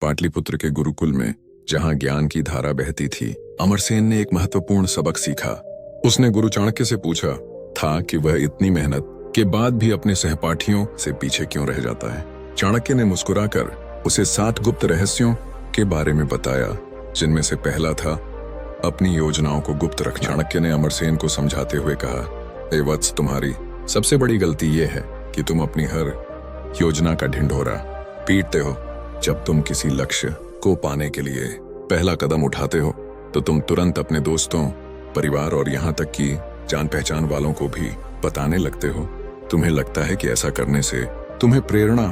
पाटलिपुत्र के गुरुकुल में, जहां ज्ञान की धारा बहती थी, अमरसेन ने एक महत्वपूर्ण सबक सीखा। उसने गुरु चाणक्य से पूछा था कि वह इतनी मेहनत के बाद भी अपने सहपाठियों से पीछे क्यों रह जाता है। चाणक्य ने मुस्कुराकर उसे 7 गुप्त रहस्यों के बारे में बताया, जिनमें से पहला था अपनी योजनाओं को गुप्त रखना। चाणक्य ने अमरसेन को समझाते हुए कहा, ए वत्स, तुम्हारी सबसे बड़ी गलती यह है कि तुम अपनी हर योजना का ढिंढोरा पीटते हो। जब तुम किसी लक्ष्य को पाने के लिए पहला कदम उठाते हो तो तुम तुरंत अपने दोस्तों, परिवार और यहाँ तक कि जान पहचान वालों को भी बताने लगते हो। तुम्हें लगता है कि ऐसा करने से तुम्हें प्रेरणा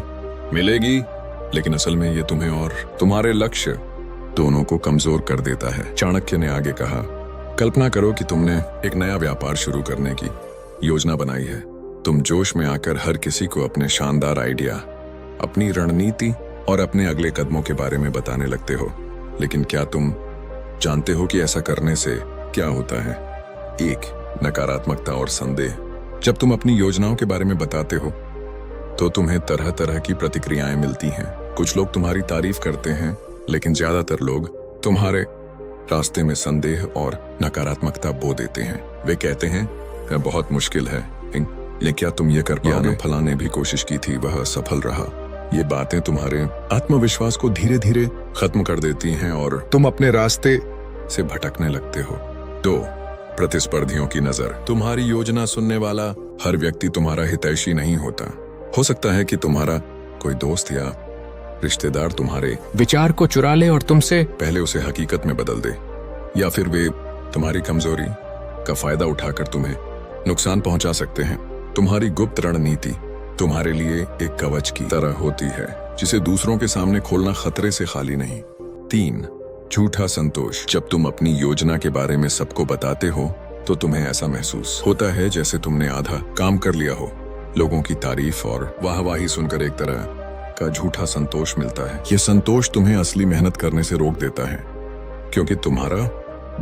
मिलेगी, लेकिन असल में ये तुम्हें और तुम्हारे लक्ष्य दोनों को कमजोर कर देता है। चाणक्य ने आगे कहा, कल्पना करो कि तुमने एक नया व्यापार शुरू करने की योजना बनाई है। तुम जोश में आकर हर किसी को अपने शानदार आइडिया, अपनी रणनीति और अपने अगले कदमों के बारे में बताने लगते हो। लेकिन क्या तुम जानते हो कि ऐसा करने से क्या होता है? 1. नकारात्मकता और संदेह। जब तुम अपनी योजनाओं के बारे में बताते हो तो तुम्हें तरह तरह की प्रतिक्रियाएं मिलती हैं। कुछ लोग तुम्हारी तारीफ करते हैं, लेकिन ज्यादातर लोग तुम्हारे रास्ते में संदेह और नकारात्मकता बो देते हैं। वे कहते हैं, यह बहुत मुश्किल है, ये क्या तुम ये कर पाओगे? फलाने ने भी कोशिश की थी, वह असफल रहा। ये बातें तुम्हारे आत्मविश्वास को धीरे धीरे खत्म कर देती हैं और तुम अपने रास्ते से भटकने लगते हो। 2. प्रतिस्पर्धियों की नजर। तुम्हारी योजना सुनने वाला हर व्यक्ति तुम्हारा हितैषी नहीं होता। हो सकता है कि तुम्हारा कोई दोस्त या रिश्तेदार तुम्हारे विचार को चुरा ले और तुमसे पहले उसे हकीकत में बदल दे, या फिर वे तुम्हारी कमजोरी का फायदा उठाकर तुम्हें नुकसान पहुंचा सकते हैं। तुम्हारी गुप्त रणनीति तुम्हारे लिए एक कवच की तरह होती है, जिसे दूसरों के सामने खोलना खतरे से खाली नहीं। 3. झूठा संतोष। जब तुम अपनी योजना के बारे में सबको बताते हो तो तुम्हें ऐसा महसूस होता है जैसे तुमने आधा काम कर लिया हो। लोगों की तारीफ और वाहवाही सुनकर एक तरह का झूठा संतोष मिलता है। यह संतोष तुम्हें असली मेहनत करने से रोक देता है, क्योंकि तुम्हारा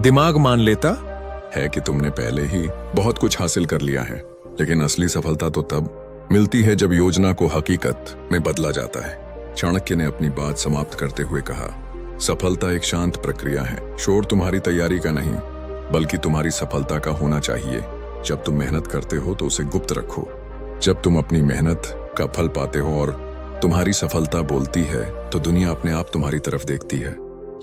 दिमाग मान लेता है कि तुमने पहले ही बहुत कुछ हासिल कर लिया है। लेकिन असली सफलता तो तब मिलती है जब योजना को हकीकत में बदला जाता है। चाणक्य ने अपनी बात समाप्त करते हुए कहा, सफलता एक शांत प्रक्रिया है। शोर तुम्हारी तैयारी का नहीं, बल्कि तुम्हारी सफलता का होना चाहिए। जब तुम मेहनत करते हो तो उसे गुप्त रखो। जब तुम अपनी मेहनत का फल पाते हो और तुम्हारी सफलता बोलती है तो दुनिया अपने आप तुम्हारी तरफ देखती है।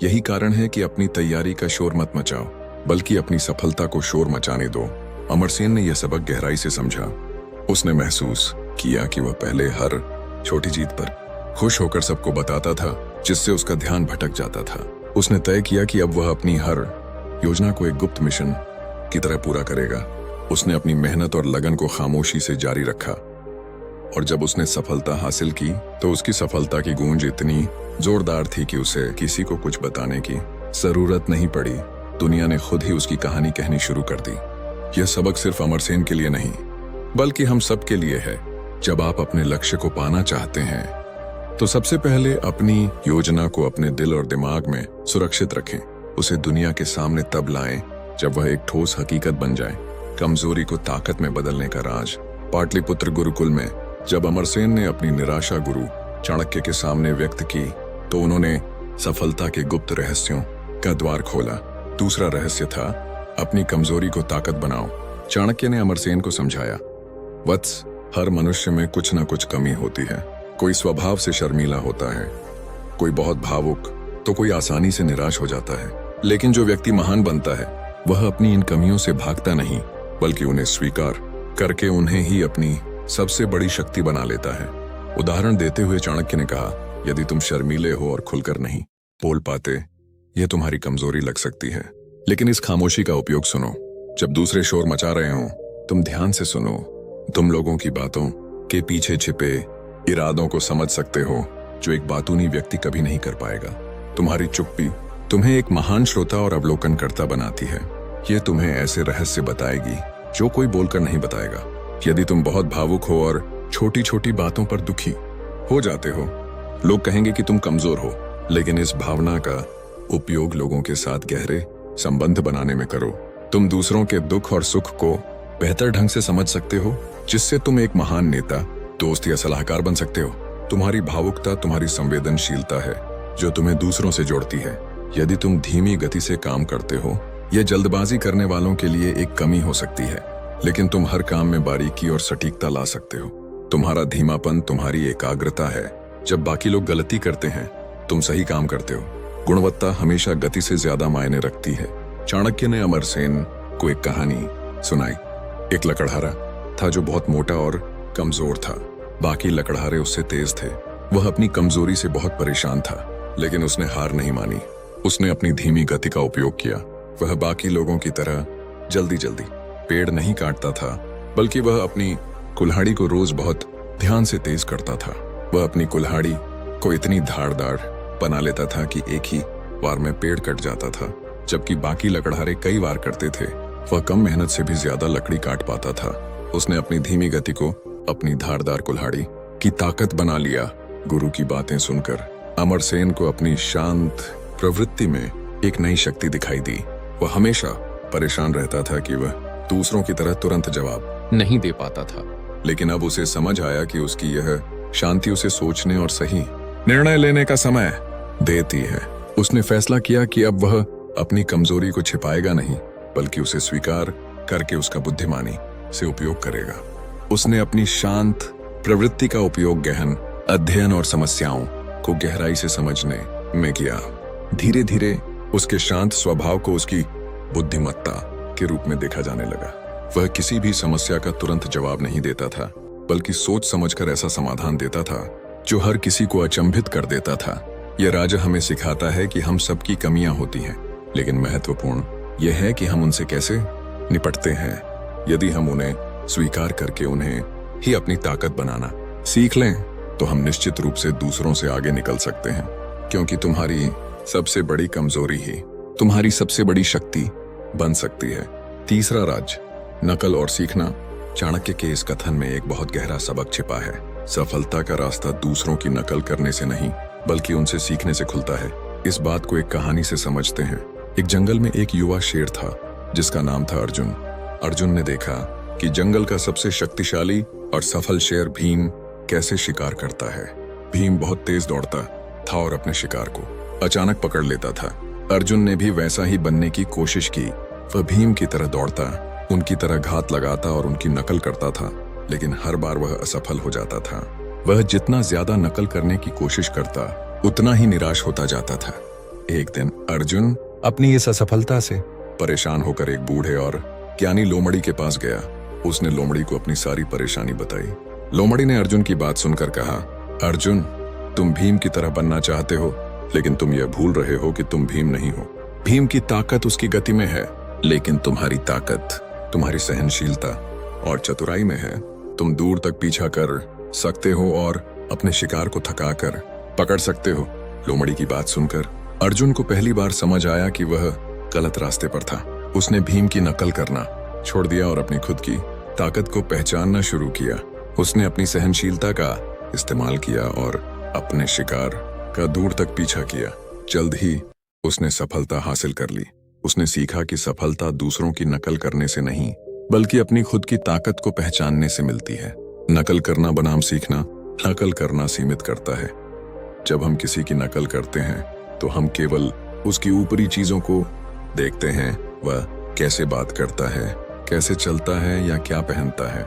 यही कारण है कि अपनी तैयारी का शोर मत मचाओ, बल्कि अपनी सफलता को शोर मचाने दो। अमरसेन ने यह सबक गहराई से समझा। उसने महसूस किया कि वह पहले हर छोटी जीत पर खुश होकर सबको बताता था, जिससे उसका ध्यान भटक जाता था। उसने तय किया कि अब वह अपनी हर योजना को एक गुप्त मिशन की तरह पूरा करेगा। उसने अपनी मेहनत और लगन को खामोशी से जारी रखा, और जब उसने सफलता हासिल की तो उसकी सफलता की गूंज इतनी जोरदार थी कि उसे किसी को कुछ बताने की जरूरत नहीं पड़ी। दुनिया ने खुद ही उसकी कहानी कहनी शुरू कर दी। यह सबक सिर्फ अमरसेन के लिए नहीं, बल्कि हम सब के लिए है। जब आप अपने लक्ष्य को पाना चाहते हैं तो सबसे पहले अपनी योजना को अपने दिल और दिमाग में सुरक्षित रखें। उसे दुनिया के सामने तब लाएं जब वह एक ठोस हकीकत बन जाए। कमजोरी को ताकत में बदलने का राज। पाटलिपुत्र गुरुकुल में जब अमरसेन ने अपनी निराशा गुरु चाणक्य के सामने व्यक्त की तो उन्होंने सफलता के गुप्त रहस्यों का द्वार खोला। दूसरा रहस्य था, अपनी कमजोरी को ताकत बनाओ। चाणक्य ने अमरसेन को समझाया, वत्स, हर मनुष्य में कुछ न कुछ कमी होती है। कोई स्वभाव से शर्मीला होता है, कोई बहुत भावुक, तो कोई आसानी से निराश हो जाता है। लेकिन जो व्यक्ति महान बनता है वह अपनी इन कमियों से भागता नहीं, बल्कि उन्हें स्वीकार करके उन्हें ही अपनी सबसे बड़ी शक्ति बना लेता है। उदाहरण देते हुए चाणक्य ने कहा, यदि तुम शर्मीले हो और खुलकर नहीं बोल पाते, यह तुम्हारी कमजोरी लग सकती है। लेकिन इस खामोशी का उपयोग सुनो। जब दूसरे शोर मचा रहे हो, तुम ध्यान से सुनो। तुम लोगों की बातों के पीछे छिपे इरादों को समझ सकते हो, जो एक बातूनी व्यक्ति कभी नहीं कर पाएगा। तुम्हारी चुप्पी तुम्हें एक महान श्रोता और अवलोकनकर्ता बनाती है। यह तुम्हें ऐसे रहस्य बताएगी जो कोई बोलकर नहीं बताएगा। यदि तुम बहुत भावुक हो और छोटी छोटी बातों पर दुखी हो जाते हो, लोग कहेंगे कि तुम कमजोर हो। लेकिन इस भावना का उपयोग लोगों के साथ गहरे संबंध बनाने में करो। तुम दूसरों के दुख और सुख को बेहतर ढंग से समझ सकते हो, जिससे तुम एक महान नेता, दोस्त या सलाहकार बन सकते हो। तुम्हारी भावुकता तुम्हारी संवेदनशीलता है, जो तुम्हें दूसरों से जोड़ती है। यदि तुम धीमी गति से काम करते हो, यह जल्दबाजी करने वालों के लिए एक कमी हो सकती है, लेकिन तुम हर काम में बारीकी और सटीकता ला सकते हो। तुम्हारा धीमापन तुम्हारी एकाग्रता है। जब बाकी लोग गलती करते हैं, तुम सही काम करते हो। गुणवत्ता हमेशा गति से ज्यादा मायने रखती है। चाणक्य ने अमरसेन को एक कहानी सुनाई। एक लकड़हारा था जो बहुत मोटा और कमजोर था। बाकी लकड़हारे उससे तेज थे। वह अपनी कमजोरी से बहुत परेशान था, लेकिन उसने हार नहीं मानी। उसने अपनी धीमी गति का उपयोग किया। वह बाकी लोगों की तरह जल्दी जल्दी पेड़ नहीं काटता था, बल्कि वह अपनी कुल्हाड़ी को रोज बहुत ध्यान से तेज करता था। वह अपनी कुल्हाड़ी को इतनी धारदार बना लेता था कि एक ही बार में पेड़ कट जाता था, जबकि बाकी लकड़हारे कई बार करते थे। वह कम मेहनत से भी ज्यादा लकड़ी काट पाता था। उसने अपनी धीमी गति को अपनी धारदार कुल्हाड़ी की ताकत बना लिया। गुरु की बातें सुनकर अमरसेन को अपनी शांत प्रवृत्ति में एक नई शक्ति दिखाई दी। वह हमेशा परेशान रहता था कि वह दूसरों की तरह तुरंत जवाब नहीं दे पाता था, लेकिन अब उसे समझ आया कि उसकी यह शांति उसे सोचने और सही निर्णय लेने का समय देती है। उसने फैसला किया कि अब वह अपनी कमजोरी को छिपाएगा नहीं, बल्कि उसे स्वीकार करके उसका बुद्धिमानी से उपयोग करेगा। उसने अपनी शांत प्रवृत्ति का उपयोग गहन अध्ययन और समस्याओं को गहराई से समझने में किया। धीरे धीरे उसके शांत स्वभाव को उसकी बुद्धिमत्ता के रूप में देखा जाने लगा। वह किसी भी समस्या का तुरंत जवाब नहीं देता था, बल्कि सोच समझकर ऐसा समाधान देता था जो हर किसी को अचंभित कर देता था। यह राजा हमें सिखाता है कि हम सबकी कमियां होती हैं, लेकिन महत्वपूर्ण यह है कि हम उनसे कैसे निपटते हैं। यदि हम उन्हें स्वीकार करके उन्हें ही अपनी ताकत बनाना सीख लें, तो हम निश्चित रूप से दूसरों से आगे निकल सकते हैं, क्योंकि तुम्हारी सबसे बड़ी कमजोरी ही तुम्हारी सबसे बड़ी शक्ति बन सकती है। तीसरा राज, नकल और सीखना। चाणक्य के इस कथन में एक बहुत गहरा सबक छिपा है। सफलता का रास्ता दूसरों की नकल करने से नहीं, बल्कि उनसे सीखने से खुलता है। इस बात को एक कहानी से समझते हैं। एक जंगल में एक युवा शेर था जिसका नाम था अर्जुन। अर्जुन ने देखा कि जंगल का सबसे शक्तिशाली और सफल शेर भीम कैसे शिकार करता है। भीम बहुत तेज दौड़ता था और अपने शिकार को अचानक पकड़ लेता था। अर्जुन ने भी वैसा ही बनने की कोशिश की। वह भीम की तरह दौड़ता, उनकी तरह घात लगाता और उनकी नकल करता था, लेकिन हर बार वह असफल हो जाता था। वह जितना ज्यादा नकल करने की कोशिश करता, उतना ही निराश होता जाता था। एक दिन अर्जुन अपनी इस असफलता से परेशान होकर एक बूढ़े और ज्ञानी लोमड़ी के पास गया। उसने लोमड़ी को अपनी सारी परेशानी बताई। लोमड़ी ने अर्जुन की बात सुनकर कहा, अर्जुन, तुम भीम की तरह बनना चाहते हो, लेकिन तुम यह भूल रहे हो कि तुम भीम नहीं हो। भीम की ताकत उसकी गति में है, लेकिन तुम्हारी ताकत तुम्हारी सहनशीलता और चतुराई में है। तुम दूर तक पीछा कर सकते हो और अपने शिकार को थकाकर पकड़ सकते हो। लोमड़ी की बात सुनकर अर्जुन को पहली बार समझ आया कि वह गलत रास्ते पर था। उसने भीम की नकल करना छोड़ दिया और अपनी खुद की ताकत को पहचानना शुरू किया। उसने अपनी सहनशीलता का इस्तेमाल किया और अपने शिकार का दूर तक पीछा किया। जल्द ही उसने सफलता हासिल कर ली। उसने सीखा कि सफलता दूसरों की नकल करने से नहीं, बल्कि अपनी खुद की ताकत को पहचानने से मिलती है। नकल करना बनाम सीखना। नकल करना सीमित करता है। जब हम किसी की नकल करते हैं, तो हम केवल उसकी ऊपरी चीजों को देखते हैं। वह कैसे बात करता है, कैसे चलता है या क्या पहनता है।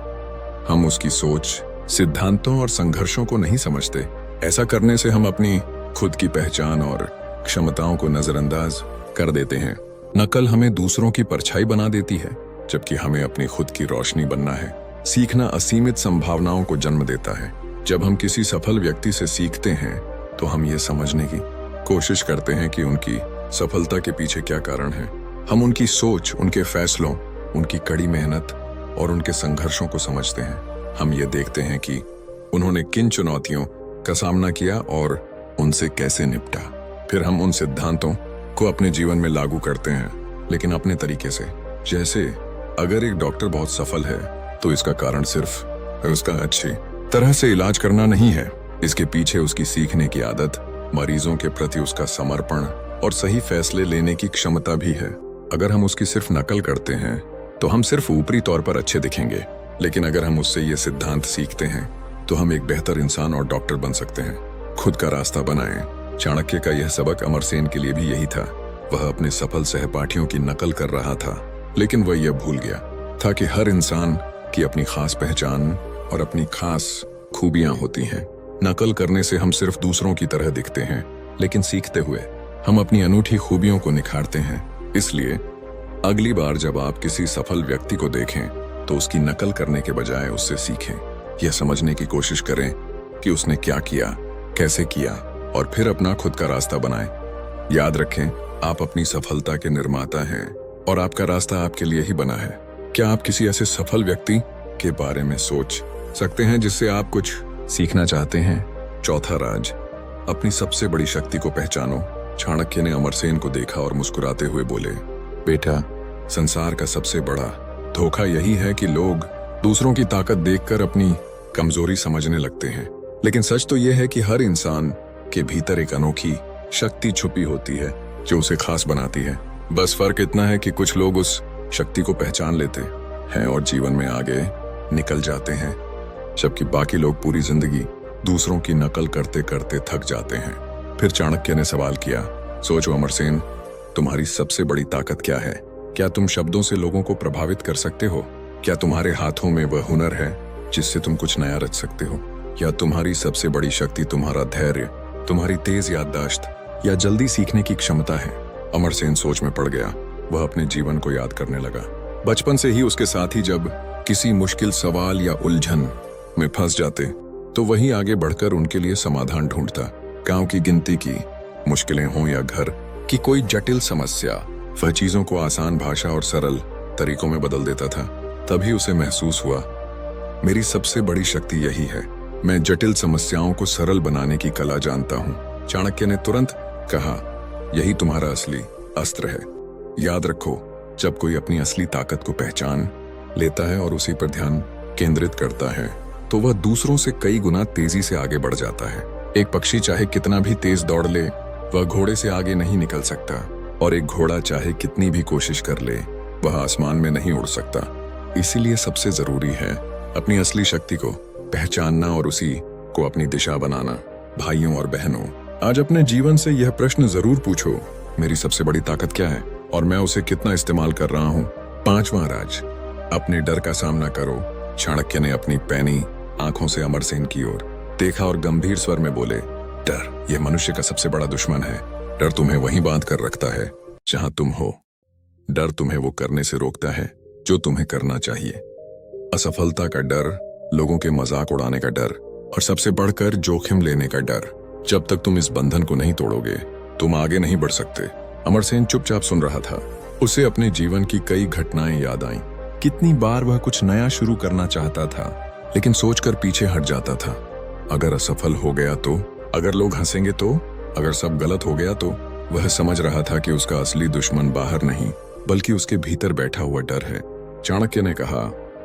हम उसकी सोच, सिद्धांतों और संघर्षों को नहीं समझते। ऐसा करने से हम अपनी खुद की पहचान और क्षमताओं को नजरअंदाज कर देते हैं। नकल हमें दूसरों की परछाई बना देती है, जबकि हमें अपनी खुद की रोशनी बनना है। सीखना असीमित संभावनाओं को जन्म देता है। जब हम किसी सफल व्यक्ति से सीखते हैं, तो हम ये समझने की कोशिश करते हैं कि उनकी सफलता के पीछे क्या कारण है। हम उनकी सोच, उनके फैसलों, उनकी कड़ी मेहनत और उनके संघर्षों को समझते हैं। हम ये देखते हैं कि उन्होंने किन चुनौतियों का सामना किया और उनसे कैसे निपटा। फिर हम उन सिद्धांतों को अपने जीवन में लागू करते हैं, लेकिन अपने तरीके से। जैसे अगर एक डॉक्टर बहुत सफल है, तो इसका कारण सिर्फ उसका अच्छी तरह से इलाज करना नहीं है। इसके पीछे उसकी सीखने की आदत, मरीजों के प्रति उसका समर्पण और सही फैसले लेने की क्षमता भी है। अगर हम उसकी सिर्फ नकल करते हैं, तो हम सिर्फ ऊपरी तौर पर अच्छे दिखेंगे, लेकिन अगर हम उससे ये सिद्धांत सीखते हैं, तो हम एक बेहतर इंसान और डॉक्टर बन सकते हैं। खुद का रास्ता बनाएं, चाणक्य का यह सबक अमरसेन के लिए भी यही था। वह अपने सफल सहपाठियों की नकल कर रहा था, लेकिन वह यह भूल गया था कि हर इंसान की अपनी खास पहचान और अपनी खास खूबियां होती हैं। नकल करने से हम सिर्फ दूसरों की तरह दिखते हैं, लेकिन सीखते हुए हम अपनी अनूठी खूबियों को निखारते हैं। इसलिए अगली बार जब आप किसी सफल व्यक्ति को देखें तो उसकी नकल करने के बजाय उससे सीखें। यह समझने की कोशिश करें कि उसने क्या किया, कैसे किया, और फिर अपना खुद का रास्ता बनाएं। याद रखें, आप अपनी सफलता के निर्माता हैं और आपका रास्ता आपके लिए ही बना है। क्या आप किसी ऐसे सफल व्यक्ति के बारे में सोच सकते हैं जिससे आप कुछ सीखना चाहते हैं? चौथा राज, अपनी सबसे बड़ी शक्ति को पहचानो। चाणक्य ने अमरसेन को देखा और मुस्कुराते हुए बोले, बेटा, संसार का सबसे बड़ा धोखा यही है कि लोग दूसरों की ताकत देखकर अपनी कमजोरी समझने लगते हैं, लेकिन सच तो यह है कि हर इंसान के भीतर एक अनोखी शक्ति छुपी होती है जो उसे खास बनाती है। बस फर्क इतना है कि कुछ लोग उस शक्ति को पहचान लेते हैं और जीवन में आगे निकल जाते हैं, जबकि बाकी लोग पूरी जिंदगी दूसरों की नकल करते करते थक जाते हैं। फिर चाणक्य ने सवाल किया, सोचो अमरसेन, तुम्हारी सबसे बड़ी ताकत क्या है? क्या तुम शब्दों से लोगों को प्रभावित कर सकते हो? क्या तुम्हारे हाथों में वह हुनर है जिससे तुम कुछ नया रच सकते हो? या तुम्हारी सबसे बड़ी शक्ति तुम्हारा धैर्य, तुम्हारी तेज याददाश्त या जल्दी सीखने की क्षमता है? अमरसेन सोच में पड़ गया। वह अपने जीवन को याद करने लगा। बचपन से ही उसके साथी जब किसी मुश्किल सवाल या उलझन में फंस जाते तो वही आगे बढ़कर उनके लिए समाधान ढूंढता। गांव की गिनती की मुश्किलें हों या घर की कोई जटिल समस्या, वह चीजों को आसान भाषा और सरल तरीकों में बदल देता था। तभी उसे महसूस हुआ, मेरी सबसे बड़ी शक्ति यही है, मैं जटिल समस्याओं को सरल बनाने की कला जानता हूँ। चाणक्य ने तुरंत कहा, यही तुम्हारा असली अस्त्र है। याद रखो, जब कोई अपनी असली ताकत को पहचान लेता है और उसी पर ध्यान केंद्रित करता है तो वह दूसरों से कई गुना तेजी से आगे बढ़ जाता है। एक पक्षी चाहे कितना भी तेज दौड़ ले, वह घोड़े से आगे नहीं निकल सकता, और एक घोड़ा चाहे कितनी भी कोशिश कर ले, वह आसमान में नहीं उड़ सकता। इसीलिए सबसे जरूरी है अपनी असली शक्ति को पहचानना और उसी को अपनी दिशा बनाना। भाइयों और बहनों, आज अपने जीवन से यह प्रश्न जरूर पूछो, मेरी सबसे बड़ी ताकत क्या है और मैं उसे कितना इस्तेमाल कर रहा हूँ? पांचवा राज, अपने डर का सामना करो। चाणक्य ने अपनी पैनी आंखों से अमरसेन की ओर देखा और गंभीर स्वर में बोले, डर यह मनुष्य का सबसे बड़ा दुश्मन है। डर तुम्हें वहीं बांध कर रखता है जहां तुम हो। डर तुम्हें वो करने से रोकता है जो तुम्हें करना चाहिए। असफलता का डर, लोगों के मजाक उड़ाने का डर, और सबसे बढ़कर जोखिम लेने का डर। जब तक तुम इस बंधन को नहीं तोड़ोगे, तुम आगे नहीं बढ़ सकते। अमरसेन चुपचाप सुन रहा था। उसे अपने जीवन की कई घटनाएं याद आईं। कितनी बार वह कुछ नया शुरू करना चाहता था, लेकिन सोचकर पीछे हट जाता था। अगर असफल हो गया तो, अगर लोग हंसेंगे तो, अगर सब गलत हो गया तो। वह समझ रहा था कि उसका असली दुश्मन बाहर नहीं, बल्कि उसके भीतर बैठा हुआ डर है। चाणक्य ने कहा,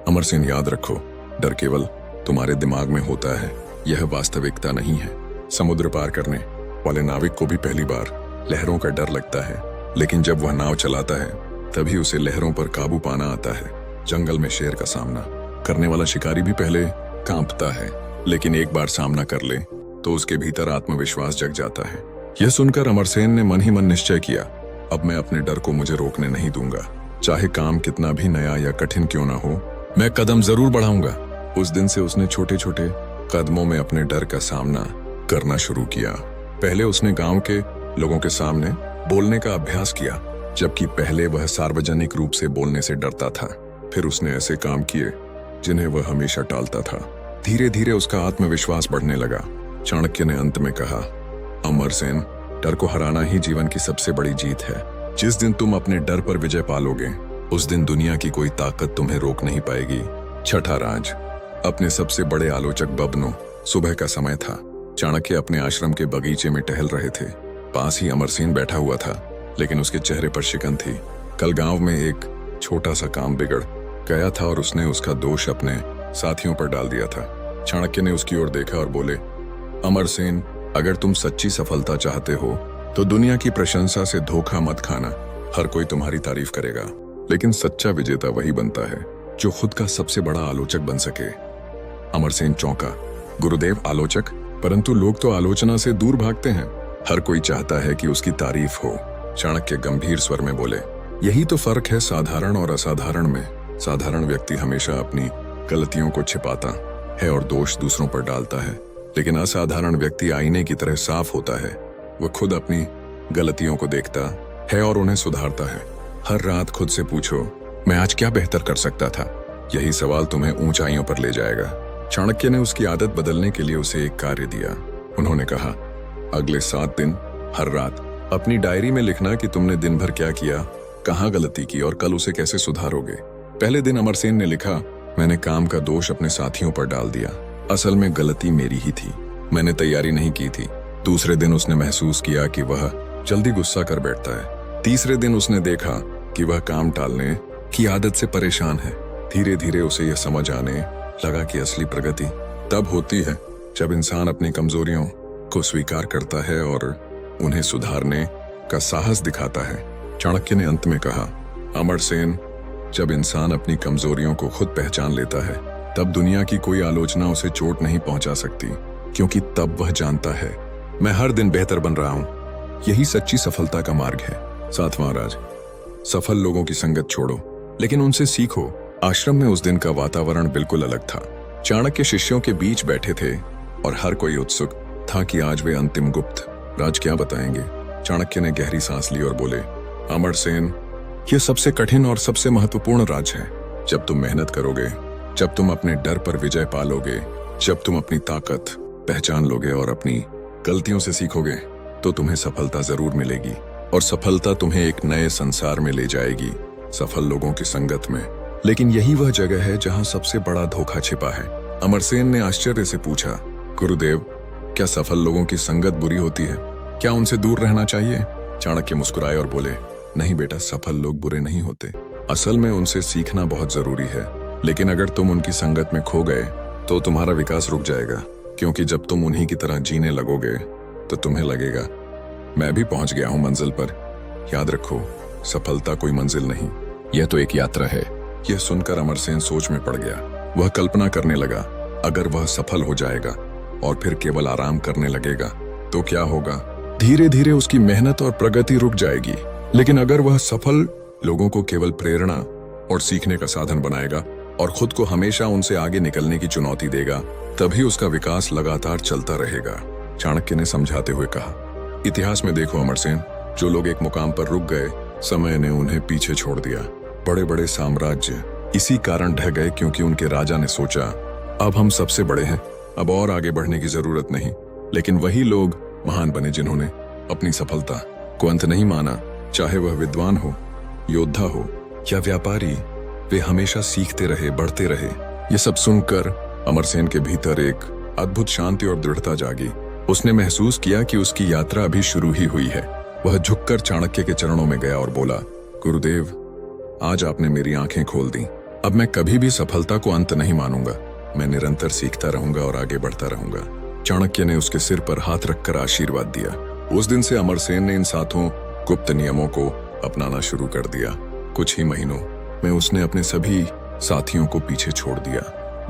अमरसेन याद रखो, डर केवल तुम्हारे दिमाग में होता है, यह वास्तविकता नहीं है। समुद्र पार करने वाले नाविक को भी पहली बार लहरों का डर लगता है, लेकिन जब वह नाव चलाता है तभी उसे लहरों पर काबू पाना आता है। जंगल में शेर का सामना करने वाला शिकारी भी पहले कांपता है, लेकिन एक बार सामना कर ले तो उसके भीतर आत्मविश्वास जग जाता है। यह सुनकर अमरसेन ने मन ही मन निश्चय किया, अब मैं अपने डर को मुझे रोकने नहीं दूंगा। चाहे काम कितना भी नया या कठिन क्यों ना हो, मैं कदम जरूर बढ़ाऊंगा। उस दिन से उसने छोटे छोटे कदमों में अपने डर का सामना करना शुरू किया। पहले उसने गांव के लोगों के सामने बोलने का अभ्यास किया, जबकि पहले वह सार्वजनिक रूप से बोलने से डरता था। फिर उसने ऐसे काम किए जिन्हें वह हमेशा टालता था। धीरे धीरे उसका आत्मविश्वास बढ़ने लगा। चाणक्य ने अंत में कहा, अमरसेन, डर को हराना ही जीवन की सबसे बड़ी जीत है। जिस दिन तुम अपने डर पर विजय पालोगे, उस दिन दुनिया की कोई ताकत तुम्हें रोक नहीं पाएगी। छठा राज, अपने सबसे बड़े आलोचक बबनो। सुबह का समय था। चाणक्य अपने आश्रम के बगीचे में टहल रहे थे। पास ही अमरसेन बैठा हुआ था, लेकिन उसके चेहरे पर शिकन थी। कल गांव में एक छोटा सा काम बिगड़ गया था और उसने उसका दोष अपने साथियों पर डाल दिया था। चाणक्य ने उसकी ओर देखा और बोले, अमरसेन, अगर तुम सच्ची सफलता चाहते हो तो दुनिया की प्रशंसा से धोखा मत खाना। हर कोई तुम्हारी तारीफ करेगा, लेकिन सच्चा विजेता वही बनता है जो खुद का सबसे बड़ा आलोचक बन सके। अमरसेन चौंका। गुरुदेव, आलोचक? परंतु लोग तो आलोचना से दूर भागते हैं। हर कोई चाहता है कि उसकी तारीफ हो। चाणक्य गंभीर स्वर में बोले, यही तो फर्क है साधारण और असाधारण में। साधारण व्यक्ति हमेशा अपनी गलतियों को छिपाता है और दोष दूसरों पर डालता है, लेकिन असाधारण व्यक्ति आईने की तरह साफ होता है। वह खुद अपनी गलतियों को देखता है और उन्हें सुधारता है। हर रात खुद से पूछो, मैं आज क्या बेहतर कर सकता था? यही सवाल तुम्हें ऊंचाइयों पर ले जाएगा। चाणक्य ने उसकी आदत बदलने के लिए उसे एक कार्य दिया। उन्होंने कहा, अगले 7 दिन हर रात अपनी डायरी में लिखना कि तुमने दिन भर क्या किया, कहाँ गलती की और कल उसे कैसे सुधारोगे। पहले दिन अमरसेन ने लिखा, मैंने काम का दोष अपने साथियों पर डाल दिया। असल में गलती मेरी ही थी, मैंने तैयारी नहीं की थी। दूसरे दिन उसने महसूस किया कि वह जल्दी गुस्सा कर बैठता है। तीसरे दिन उसने देखा कि वह काम टालने की आदत से परेशान है। धीरे धीरे उसे यह समझ आने लगा कि असली प्रगति तब होती है जब इंसान अपनी कमजोरियों को स्वीकार करता है और उन्हें सुधारने का साहस दिखाता है। चाणक्य ने अंत में कहा, अमरसेन, जब इंसान अपनी कमजोरियों को खुद पहचान लेता है तब दुनिया की कोई आलोचना उसे चोट नहीं पहुंचा सकती, क्योंकि तब वह जानता है, मैं हर दिन बेहतर बन रहा हूं। यही सच्ची सफलता का मार्ग है। 7वां राज, सफल लोगों की संगत छोड़ो, लेकिन उनसे सीखो। आश्रम में उस दिन का वातावरण बिल्कुल अलग था। चाणक्य शिष्यों के बीच बैठे थे और हर कोई उत्सुक था कि आज वे अंतिम गुप्त राज क्या बताएंगे। चाणक्य ने गहरी सांस ली और बोले, अमरसेन, यह सबसे कठिन और सबसे महत्वपूर्ण राज है। जब तुम मेहनत करोगे, जब तुम अपने डर पर विजय पालोगे, जब तुम अपनी ताकत पहचान लोगे और अपनी गलतियों से सीखोगे, तो तुम्हें सफलता जरूर मिलेगी। और सफलता तुम्हें एक नए संसार में ले जाएगी, सफल लोगों की संगत में। लेकिन यही वह जगह है जहां सबसे बड़ा धोखा छिपा है। अमरसेन ने आश्चर्य से पूछा, गुरुदेव, क्या सफल लोगों की संगत बुरी होती है? क्या उनसे दूर रहना चाहिए? चाणक्य मुस्कुराए और बोले, नहीं बेटा, सफल लोग बुरे नहीं होते। असल में उनसे सीखना बहुत जरूरी है, लेकिन अगर तुम उनकी संगत में खो गए तो तुम्हारा विकास रुक जाएगा, क्योंकि जब तुम उन्हीं की तरह जीने लगोगे तो तुम्हें लगेगा, मैं भी पहुंच गया हूं मंजिल पर। याद रखो, सफलता कोई मंजिल नहीं, यह तो एक यात्रा है। यह सुनकर अमरसेन सोच में पड़ गया। वह कल्पना करने लगा, अगर वह सफल हो जाएगा और फिर केवल आराम करने लगेगा तो क्या होगा? धीरे धीरे उसकी मेहनत और प्रगति रुक जाएगी। लेकिन अगर वह सफल लोगों को केवल प्रेरणा और सीखने का साधन बनाएगा और खुद को हमेशा उनसे आगे निकलने की चुनौती देगा, तभी उसका विकास लगातार चलता रहेगा। चाणक्य ने समझाते हुए कहा, इतिहास में देखो अमरसेन, जो लोग एक मुकाम पर रुक गए, समय ने उन्हें पीछे छोड़ दिया। बड़े बड़े साम्राज्य इसी कारण ढह गए क्योंकि उनके राजा ने सोचा, अब हम सबसे बड़े हैं, अब और आगे बढ़ने की जरूरत नहीं। लेकिन वही लोग महान बने जिन्होंने अपनी सफलता को अंत नहीं माना। चाहे वह विद्वान हो, योद्धा हो या व्यापारी, वे हमेशा सीखते रहे, बढ़ते रहे। ये सब सुनकर अमरसेन के भीतर एक अद्भुत शांति और दृढ़ता जागी। उसने महसूस किया कि उसकी यात्रा अभी शुरू ही हुई है। वह झुककर चाणक्य के चरणों में गया और बोला, गुरुदेव, आज आपने मेरी आंखें खोल दी। अब मैं कभी भी सफलता को अंत नहीं मानूंगा। मैं निरंतर सीखता रहूंगा और आगे बढ़ता रहूंगा। चाणक्य ने उसके सिर पर हाथ रखकर आशीर्वाद दिया। उस दिन से अमरसेन ने इन 7 गुप्त नियमों को अपनाना शुरू कर दिया। कुछ ही महीनों में उसने अपने सभी साथियों को पीछे छोड़ दिया।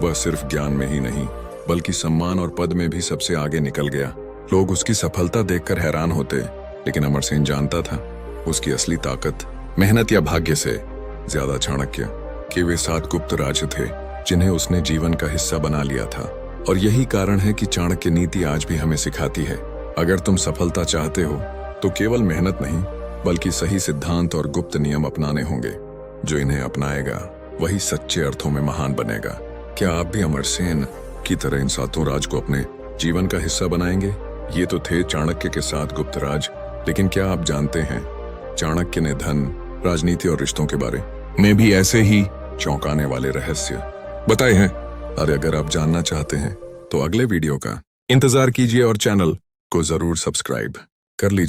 वह सिर्फ ज्ञान में ही नहीं, बल्कि सम्मान और पद में भी सबसे आगे निकल गया। लोग उसकी सफलता देखकर हैरान होते, लेकिन अमरसेन जानता था, उसकी असली ताकत मेहनत या भाग्य से ज्यादा चाणक्य के वे 7 गुप्त राज थे जिन्हें उसने जीवन का हिस्सा बना लिया था। और यही कारण है कि चाणक्य नीति आज भी हमें सिखाती है, अगर तुम सफलता चाहते हो तो केवल मेहनत नहीं, बल्कि सही सिद्धांत और गुप्त नियम अपनाने होंगे। जो इन्हें अपनाएगा वही सच्चे अर्थों में महान बनेगा। क्या आप भी अमरसेन की तरह इन 7 राज को अपने जीवन का हिस्सा बनाएंगे? ये तो थे चाणक्य के 7 गुप्त राज, लेकिन क्या आप जानते हैं चाणक्य ने धन, राजनीति और रिश्तों के बारे में भी ऐसे ही चौंकाने वाले रहस्य बताए हैं? अरे अगर आप जानना चाहते हैं तो अगले वीडियो का इंतजार कीजिए और चैनल को जरूर सब्सक्राइब कर लीजिए।